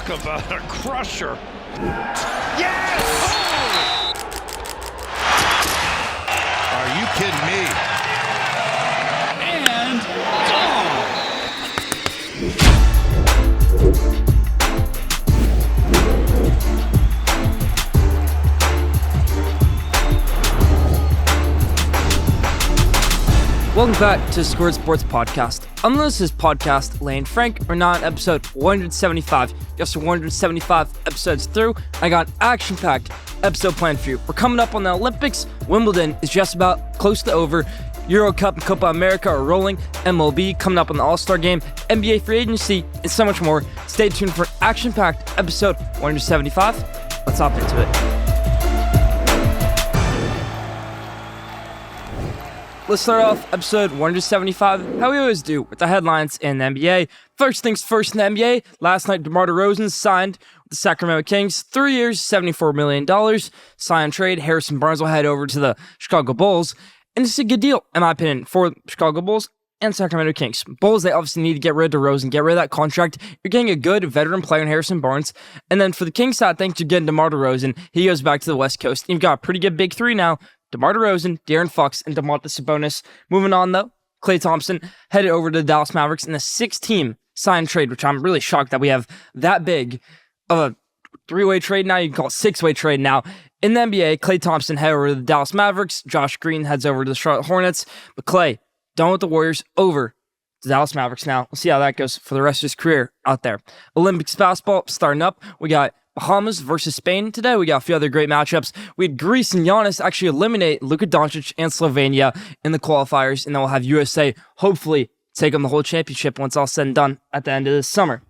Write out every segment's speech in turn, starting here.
Talk about a crusher. Yes! Oh! Are you kidding me? And gone! Welcome back to Schoolyard Sports Podcast. Unless this podcast, Lane Frank, are not episode 175. Just 175 episodes through. I got an action-packed episode planned for you. We're coming up on the Olympics. Wimbledon is just about close to over. Euro Cup and Copa America are rolling. MLB coming up on the All-Star Game. NBA free agency and so much more. Stay tuned for an action-packed episode 175. Let's hop into it. Let's start off episode 175, how we always do, with the headlines in the NBA. First things first in the NBA, last night DeMar DeRozan signed with the Sacramento Kings, 3 years, $74 million. Sign trade, Harrison Barnes will head over to the Chicago Bulls. And it's a good deal, in my opinion, for Chicago Bulls and Sacramento Kings. Bulls, they obviously need to get rid of DeRozan, get rid of that contract. You're getting a good veteran player in Harrison Barnes. And then for the Kings side, thanks to getting DeMar DeRozan, he goes back to the West Coast. You've got a pretty good big three now. DeMar DeRozan, De'Aaron Fox, and Domantas Sabonis. Moving on, though, Klay Thompson headed over to the Dallas Mavericks in a 6-team sign trade, which I'm really shocked that we have that big of a three-way trade now. You can call it six-way trade now. In the NBA, Klay Thompson headed over to the Dallas Mavericks. Josh Green heads over to the Charlotte Hornets. But Klay, done with the Warriors, over to the Dallas Mavericks now. We'll see how that goes for the rest of his career out there. Olympics basketball starting up. We got Bahamas versus Spain today. We got a few other great matchups. We had Greece and Giannis actually eliminate Luka Doncic and Slovenia in the qualifiers, and then we'll have USA hopefully take them the whole championship once all said and done at the end of this summer.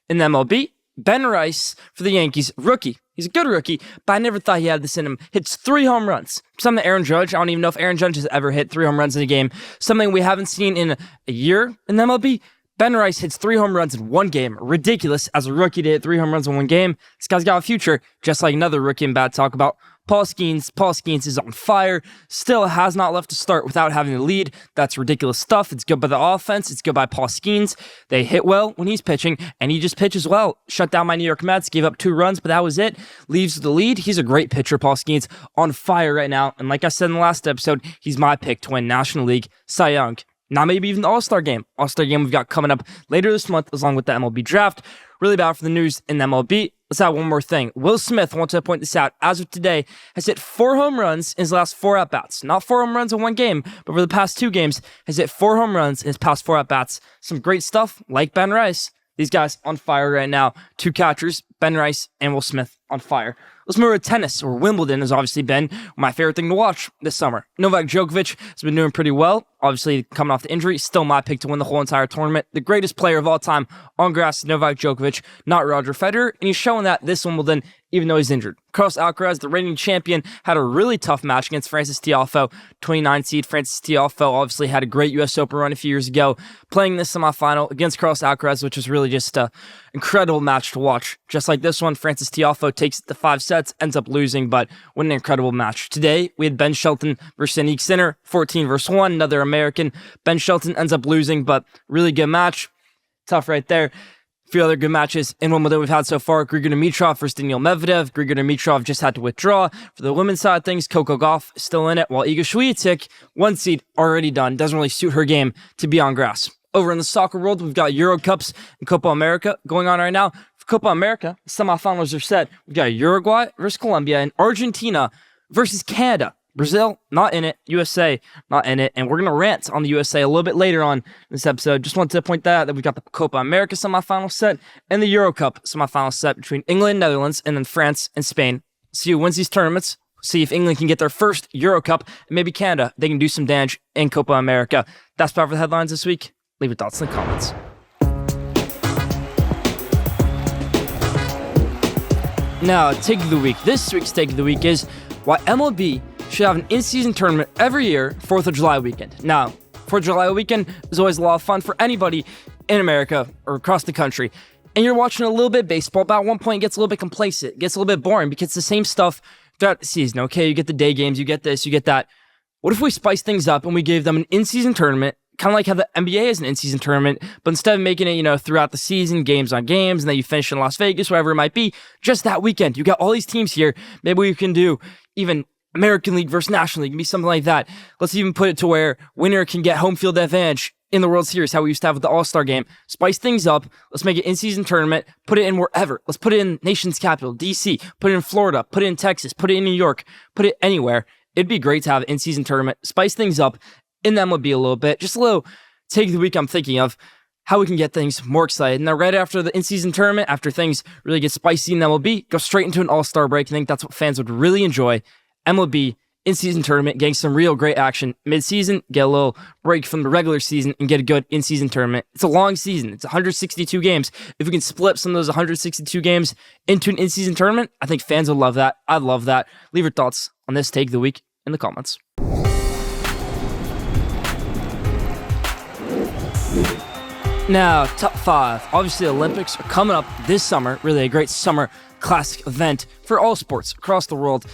In the MLB, Ben Rice for the Yankees, rookie. He's a good rookie, but I never thought he had this in him. Hits 3 home runs. Something that Aaron Judge, I don't even know if Aaron Judge has ever hit 3 home runs in a game. Something we haven't seen in a year in the MLB. Ben Rice hits 3 home runs in one game. Ridiculous as a rookie to hit 3 home runs in one game. This guy's got a future, just like another rookie in bad talk about Paul Skeens. Paul Skeens is on fire. Still has not left to start without having the lead. That's ridiculous stuff. It's good by the offense. It's good by Paul Skeens. They hit well when he's pitching, and he just pitches well. Shut down my New York Mets, gave up 2 runs, but that was it. Leaves the lead. He's a great pitcher, Paul Skeens, on fire right now. And like I said in the last episode, he's my pick to win National League Cy Young. Now maybe even the All-Star Game. All-Star Game we've got coming up later this month along with the MLB Draft. Really bad for the news in the MLB. Let's add one more thing. Will Smith, I want to point this out, as of today, has hit 4 home runs in his last 4 at-bats. Not 4 home runs in one game, but for the past 2 games, has hit 4 home runs in his past 4 at-bats. Some great stuff, like Ben Rice. These guys on fire right now. 2 catchers, Ben Rice and Will Smith on fire. Let's move to tennis, where Wimbledon has obviously been my favorite thing to watch this summer. Novak Djokovic has been doing pretty well. Obviously, coming off the injury, still my pick to win the whole entire tournament. The greatest player of all time on grass is Novak Djokovic, not Roger Federer, and he's showing that this Wimbledon, even though he's injured. Carlos Alcaraz, the reigning champion, had a really tough match against Francis Tiafoe, 29 seed. Francis Tiafoe obviously had a great U.S. Open run a few years ago, playing this semifinal against Carlos Alcaraz, which was really just an incredible match to watch. Just like this one, Francis Tiafoe takes it to 5 sets, ends up losing, but what an incredible match. Today, we had Ben Shelton versus Yannick Sinner, 14 versus 1, another American. Ben Shelton ends up losing, but really good match. Tough right there. A few other good matches in Wimbledon we've had so far. Grigor Dimitrov versus Daniil Medvedev. Grigor Dimitrov just had to withdraw. For the women's side of things, Coco Gauff is still in it, while Iga Swiatek, 1 seed, already done. Doesn't really suit her game to be on grass. Over in the soccer world, we've got Euro Cups and Copa America going on right now. For Copa America, semifinals are set. We've got Uruguay versus Colombia and Argentina versus Canada. Brazil, not in it. USA, not in it. And we're going to rant on the USA a little bit later on in this episode. Just wanted to point that we've got the Copa America semifinal set and the Euro Cup semifinal set between England, Netherlands, and then France and Spain. See who wins these tournaments. See if England can get their first Euro Cup, and maybe Canada, they can do some damage in Copa America. That's about for the headlines this week. Leave your thoughts in the comments. Now, take of the week. This week's take of the week is why MLB should have an in-season tournament every year, 4th of July weekend. Now, 4th of July weekend is always a lot of fun for anybody in America or across the country. And you're watching a little bit of baseball, but at one point it gets a little bit complacent. It gets a little bit boring because it's the same stuff throughout the season. Okay, you get the day games, you get this, you get that. What if we spice things up and we gave them an in-season tournament kind of like how the NBA is an in-season tournament, but instead of making it, throughout the season, games on games, and then you finish in Las Vegas, whatever it might be, just that weekend. You got all these teams here. Maybe we can do even American League versus National League, maybe something like that. Let's even put it to where winner can get home field advantage in the World Series, how we used to have with the All-Star game. Spice things up. Let's make it in-season tournament. Put it in wherever. Let's put it in nation's capital, D.C. Put it in Florida. Put it in Texas. Put it in New York. Put it anywhere. It'd be great to have an in-season tournament. Spice things up in them would be a little bit. Just a little take of the week I'm thinking of how we can get things more excited. Now, right after the in-season tournament, after things really get spicy in MLB, go straight into an All-Star break. I think that's what fans would really enjoy. MLB in-season tournament, getting some real great action mid-season, get a little break from the regular season, and get a good in-season tournament. It's a long season. It's 162 games. If we can split some of those 162 games into an in-season tournament, I think fans will love that. I'd love that. Leave your thoughts on this take of the week in the comments. Now, top 5. Obviously, the Olympics are coming up this summer. Really a great summer classic event for all sports across the world.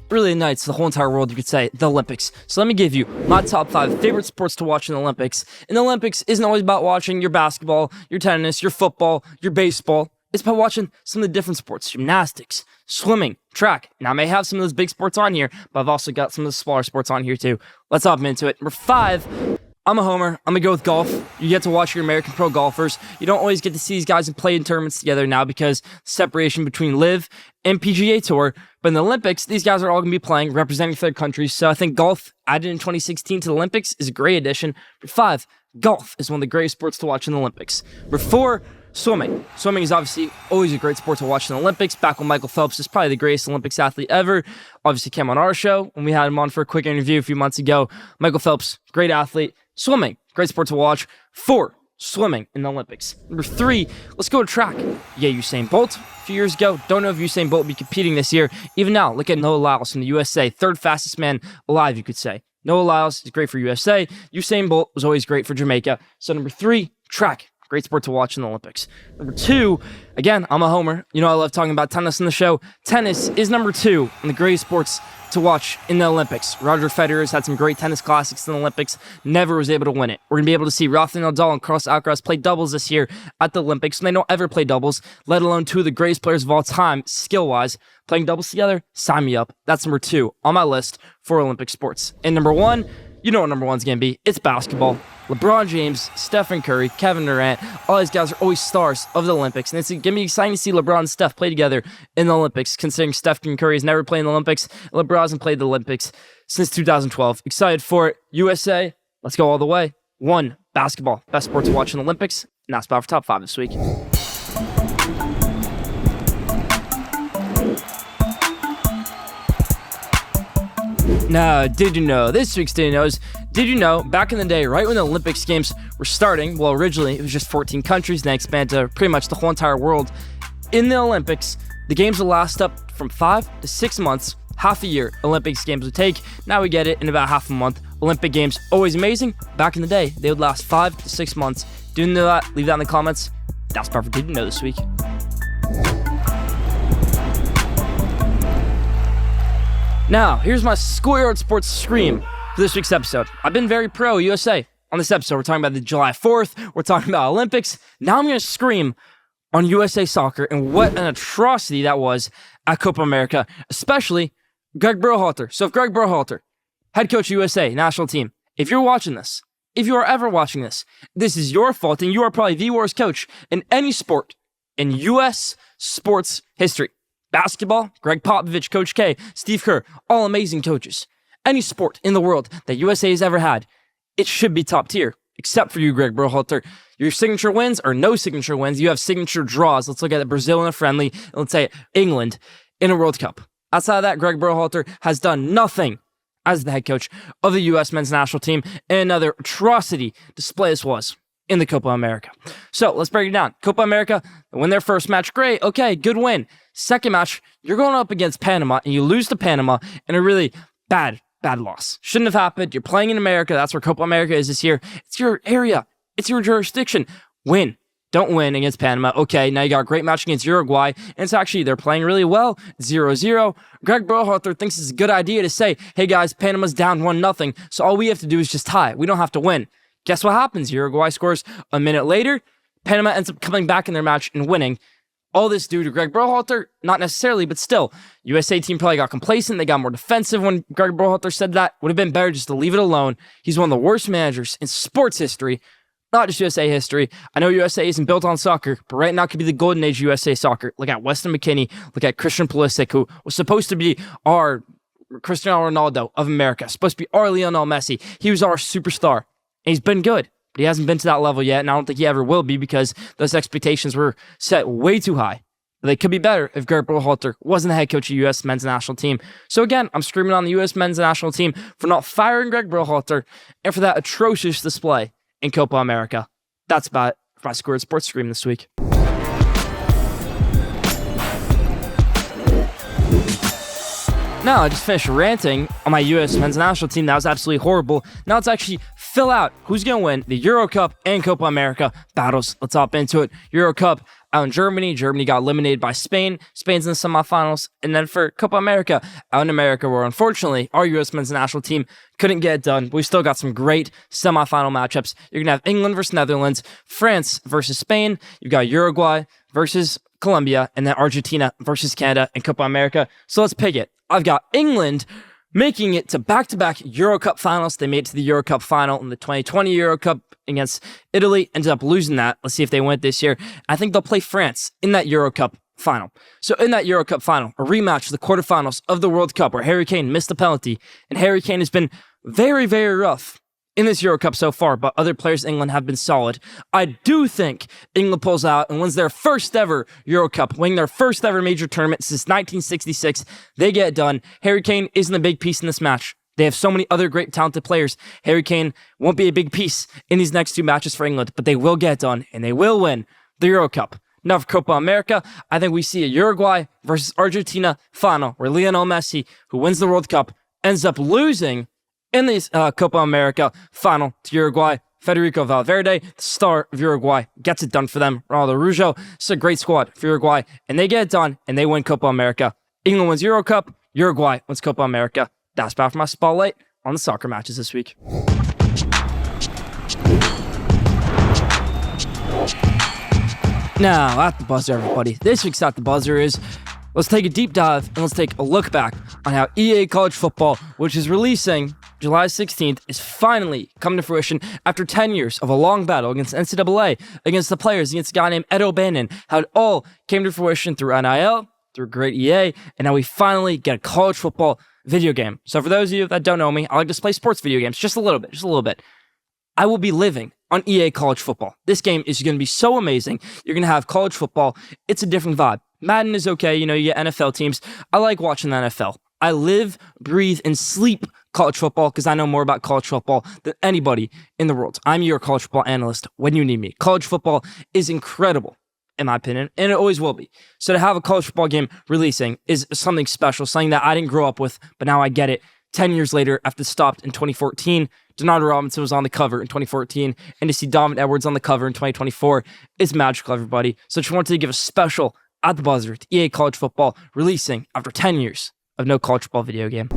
Really unites the whole entire world, you could say, the Olympics. So let me give you my top 5 favorite sports to watch in the Olympics. And the Olympics isn't always about watching your basketball, your tennis, your football, your baseball. It's about watching some of the different sports, gymnastics, swimming, track. Now, I may have some of those big sports on here, but I've also got some of the smaller sports on here too. Let's hop into it. Number 5, I'm a homer. I'm going to go with golf. You get to watch your American pro golfers. You don't always get to see these guys and play in tournaments together now because separation between LIV and PGA Tour. But in the Olympics, these guys are all going to be playing, representing their countries. So I think golf, added in 2016 to the Olympics, is a great addition. Number 5, golf is one of the greatest sports to watch in the Olympics. Number 4, swimming. Swimming is obviously always a great sport to watch in the Olympics. Back when Michael Phelps is probably the greatest Olympics athlete ever. Obviously came on our show when we had him on for a quick interview a few months ago. Michael Phelps, great athlete. Swimming, great sport to watch. 4, swimming in the Olympics. Number 3, let's go to track. Yeah, Usain Bolt a few years ago. Don't know if Usain Bolt will be competing this year. Even now, look at Noah Lyles from the USA. 3rd fastest man alive, you could say. Noah Lyles is great for USA. Usain Bolt was always great for Jamaica. So number 3, track. Great sport to watch in the Olympics. Number 2, again, I'm a homer. I love talking about tennis in the show. Tennis is number 2 in the greatest sports to watch in the Olympics. Roger Federer's had some great tennis classics in the Olympics. Never was able to win it. We're going to be able to see Rafael Nadal and Carlos Alcaraz play doubles this year at the Olympics. And they don't ever play doubles, let alone 2 of the greatest players of all time, skill-wise. Playing doubles together, sign me up. That's number 2 on my list for Olympic sports. And number 1, you know what number 1's going to be. It's basketball. LeBron James, Stephen Curry, Kevin Durant, all these guys are always stars of the Olympics. And it's going to be exciting to see LeBron and Steph play together in the Olympics, considering Stephen Curry has never played in the Olympics. And LeBron hasn't played the Olympics since 2012. Excited for it. USA, let's go all the way. 1, basketball. Best sport to watch in the Olympics. And that's about for top 5 this week. Now, did you know, this week's Did You Know is, did you know, back in the day, right when the Olympics games were starting, well, originally it was just 14 countries, then expanded to pretty much the whole entire world. In the Olympics, the games will last up from 5 to 6 months, half a year Olympics games would take. Now we get it in about half a month. Olympic games, always amazing. Back in the day, they would last 5 to 6 months. Do you know that? Leave that in the comments. That's perfect. Did you know this week? Now, here's my Schoolyard Sports scream for this week's episode. I've been very pro USA on this episode. We're talking about the July 4th. We're talking about Olympics. Now I'm going to scream on USA Soccer and what an atrocity that was at Copa America, especially Greg Berhalter. So if Greg Berhalter, head coach USA national team, if you're watching this, if you are ever watching this, this is your fault and you are probably the worst coach in any sport in U.S. sports history. Basketball, Greg Popovich, Coach K, Steve Kerr, all amazing coaches. Any sport in the world that USA has ever had, it should be top tier, except for you, Greg Berhalter. Your signature wins are no signature wins. You have signature draws. Let's look at Brazil in a friendly, and let's say England in a World Cup. Outside of that, Greg Berhalter has done nothing as the head coach of the U.S. men's national team, and another atrocity display this was in the Copa America. So let's break it down. Copa America, they win their first match, great, okay, good win. Second match, you're going up against Panama, and you lose to Panama in a really bad loss. Shouldn't have happened. You're playing in America. That's where Copa America is this year. It's your area. It's your jurisdiction. Win. Don't win against Panama. Okay, now you got a great match against Uruguay, and it's actually, they're playing really well. 0-0. Greg Berhalter thinks it's a good idea to say, hey guys, Panama's down 1-0, so all we have to do is just tie. We don't have to win. Guess what happens? Uruguay scores a minute later. Panama ends up coming back in their match and winning. All this due to Greg Berhalter? Not necessarily, but still. USA team probably got complacent. They got more defensive when Greg Berhalter said that. Would have been better just to leave it alone. He's one of the worst managers in sports history, not just USA history. I know USA isn't built on soccer, but right now could be the golden age of USA soccer. Look at Weston McKennie. Look at Christian Pulisic, who was supposed to be our Cristiano Ronaldo of America. Supposed to be our Lionel Messi. He was our superstar. And he's been good. But he hasn't been to that level yet, and I don't think he ever will be because those expectations were set way too high. But they could be better if Greg Berhalter wasn't the head coach of the U.S. men's national team. So again, I'm screaming on the U.S. men's national team for not firing Greg Berhalter and for that atrocious display in Copa America. That's about it for my Schoolyard Sports Scream this week. Now, I just finished ranting on my U.S. men's national team. That was absolutely horrible. Now let's actually fill out who's going to win the Euro Cup and Copa America battles. Let's hop into it. Euro Cup out in Germany. Germany got eliminated by Spain. Spain's in the semifinals. And then for Copa America, out in America, where unfortunately our U.S. men's national team couldn't get it done. But we still got some great semifinal matchups. You're going to have England versus Netherlands, France versus Spain. You've got Uruguay versus Colombia, and then Argentina versus Canada in Copa America. So let's pick it. I've got England making it to back-to-back Euro Cup finals. They made it to the Euro Cup final in the 2020 Euro Cup against Italy. Ended up losing that. Let's see if they win it this year. I think they'll play France in that Euro Cup final. So in that Euro Cup final, a rematch of the quarterfinals of the World Cup where Harry Kane missed a penalty. And Harry Kane has been very, very rough in this Euro Cup so far, but other players in England have been solid. I do think England pulls out and wins their first ever Euro Cup, winning their first ever major tournament since 1966. They get it done. Harry Kane isn't a big piece in this match. They have so many other great talented players. Harry Kane won't be a big piece in these next two matches for England, but they will get it done, and they will win the Euro Cup. Now for Copa America, I think we see a Uruguay versus Argentina final where Lionel Messi, who wins the World Cup, ends up losing in this Copa America final to Uruguay. Federico Valverde, the star of Uruguay, gets it done for them. Ronaldo Araujo, it's a great squad for Uruguay, and they get it done, and they win Copa America. England wins Euro Cup, Uruguay wins Copa America. That's about for my spotlight on the soccer matches this week. Now, at the buzzer, everybody. This week's At the Buzzer is, let's take a deep dive and let's take a look back on how EA College Football, which is releasing July 16th, is finally coming to fruition after 10 years of a long battle against NCAA, against the players, against a guy named Ed O'Bannon, how it all came to fruition through NIL, through great EA, and now we finally get a college football video game. So for those of you that don't know me, I like to play sports video games just a little bit. I will be living on EA College Football. This game is going to be so amazing. You're going to have college football. It's a different vibe. Madden is okay. You get NFL teams. I like watching the NFL. I live, breathe, and sleep college football because I know more about college football than anybody in the world. I'm your college football analyst when you need me. College football is incredible, in my opinion, and it always will be. So to have a college football game releasing is something special, something that I didn't grow up with, but now I get it. 10 years later, after it stopped in 2014, Denard Robinson was on the cover in 2014, and to see Donovan Edwards on the cover in 2024 is magical, everybody. So just wanted to give a special At the Buzzer to EA College Football, releasing after 10 years of no college football video game.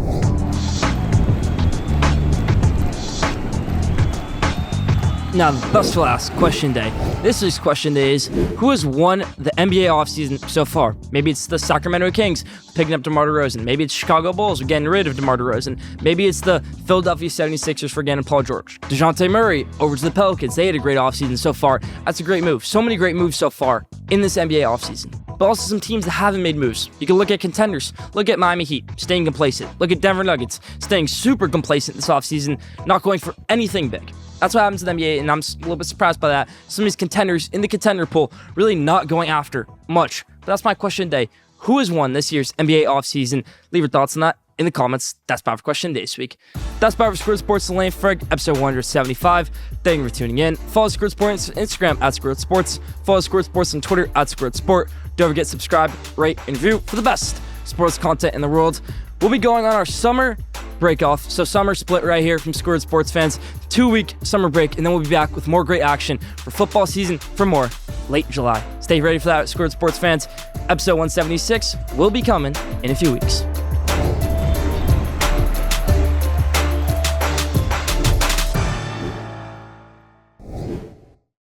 Now, thus last question day. This week's question day is, who has won the NBA offseason so far? Maybe it's the Sacramento Kings picking up DeMar DeRozan. Maybe it's Chicago Bulls getting rid of DeMar DeRozan. Maybe it's the Philadelphia 76ers for getting Paul George. DeJounte Murray over to the Pelicans. They had a great offseason so far. That's a great move. So many great moves so far in this NBA offseason. But also some teams that haven't made moves. You can look at contenders. Look at Miami Heat, staying complacent. Look at Denver Nuggets, staying super complacent this offseason, not going for anything big. That's what happens in the NBA, and I'm a little bit surprised by that. Some of these contenders in the contender pool really not going after much. But that's my question today. Who has won this year's NBA offseason? Leave your thoughts on that in the comments. That's about for question day this week. That's about for Schoolyard Sports and Lane Frigg, episode 175. Thank you for tuning in. Follow Schoolyard Sports on Instagram at Schoolyard Sports. Follow Schoolyard Sports on Twitter at Schoolyard Sport. Don't forget to subscribe, rate, and review for the best sports content in the world. We'll be going on our summer break off. So summer split right here from Schoolyard Sports fans. 2-week summer break, and then we'll be back with more great action for football season for more late July. Stay ready for that, Schoolyard Sports fans. Episode 176 will be coming in a few weeks.